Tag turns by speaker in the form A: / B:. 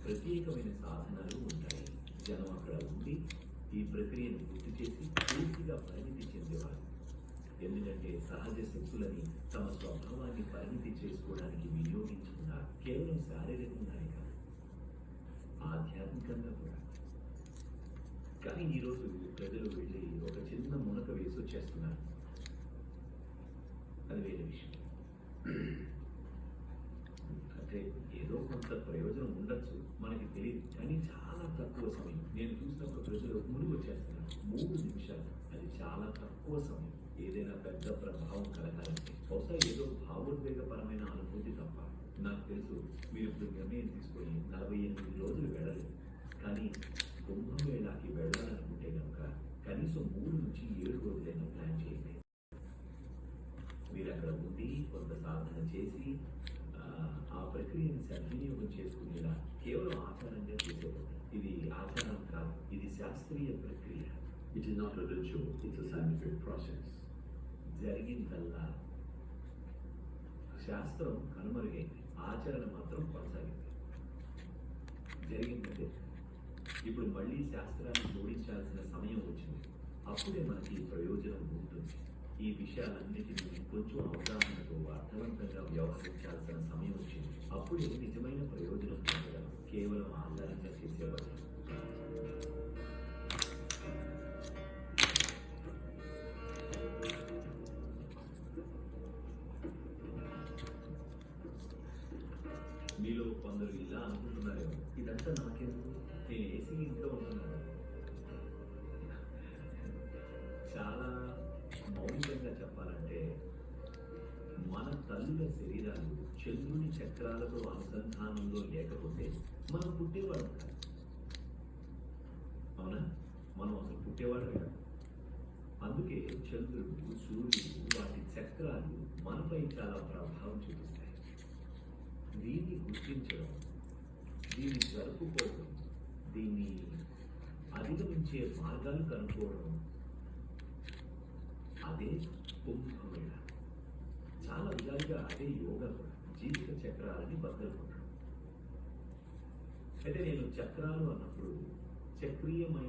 A: ప్రత్యేకమైన సాధనాలు ఉంటాయి. జనం అక్కడ ఉండి ఈ ప్రక్రియను పూర్తి చేసి పూర్తిగా పరిణితి చెందేవారు. ఎందుకంటే సహజ శక్తులని తమ స్వభావాన్ని పరిణితి చేసుకోవడానికి వినియోగించుకున్నారు. కేవలం శారీరకంగానే కాదు, ఆధ్యాత్మికంగా కూడా. కానీ ఈరోజు ప్రజలు వెళ్ళి ఒక చిన్న మునక వేసి వచ్చేస్తున్నారు. అది వేరే విషయం. అంటే ఏదో కొంత ప్రయోజనం ఉండొచ్చు, మనకి తెలియదు. కానీ చాలా తక్కువ సమయం. నేను చూసినప్పుడు ప్రజలు మునిగి వచ్చేస్తున్నారు. 3 నిమిషాలు, అది చాలా తక్కువ సమయం. ఏదైనా పెద్ద ప్రభావం కలగాలంటే బహుశా ఏదో భావోద్వేగపరమైన అనుభూతి తప్ప. నాకు తెలుసు మీరు ఇప్పుడు నిర్ణయం తీసుకొని 48 రోజులు వెళ్ళలేదు. కానీ కుంభమేళాకి వెళ్ళాలనుకుంటే కనుక కనీసం 3 నుంచి 7 రోజులైనా ప్లాన్ చేయండి. మీరు అక్కడ ఉండి కొంత సాధన చేసి ఆ ప్రక్రియను సద్వినియోగం చేసుకునేలా కేవలం ఆచారంగా చేసేది. ఇది ఆచారం కాదు, ఇది శాస్త్రీయ ప్రక్రియ.
B: It is not a ritual, it's a scientific process.
A: జరిగిందల్లా శాస్త్రం కనుమరుగైంది, ఆచరణ మాత్రం కొనసాగింది. జరిగిందంటే ఇప్పుడు మళ్ళీ శాస్త్రాన్ని జోడించాల్సిన సమయం వచ్చింది. అప్పుడే మనకి ప్రయోజనం ఉంటుంది. ఈ విషయాలన్నిటినీ కొంచెం అవగాహనతో అర్థవంతంగా వ్యవహరించాల్సిన సమయం వచ్చింది. అప్పుడే నిజమైన ప్రయోజనం పొందగలం. కేవలం ఆధారంగా చేసేవారు. మీలో కొందరు ఇలా అనుకుంటున్నారేమో, ఇదంతా నాకెందుకు, నేను ఏసీ ఇంట్లో ఉంటున్నాను. చాలా మౌలికంగా చెప్పాలంటే మన తల్లుల శరీరాలు చంద్రుని చక్రాలతో అనుసంధానంలో లేకపోతే మనం పుట్టేవాడు కాదు. అవునా? మనం అసలు పుట్టేవాడు కాదు. అందుకే చంద్రుడు, సూర్యుడు, వాటి చక్రాలు మనపై చాలా ప్రభావం చూపిస్తాయి. దీన్ని గుర్తించడం, దీన్ని జరుపుకోవడం, దీన్ని అధిగమించే మార్గాలు కనుక్కోవడం, అదే కుంభమేళ. చాలా విధాలుగా అదే యోగా కూడా. జీవిత చక్రాలని భద్రపడడం. అయితే నేను చక్రాలు అన్నప్పుడు చక్రీయమైన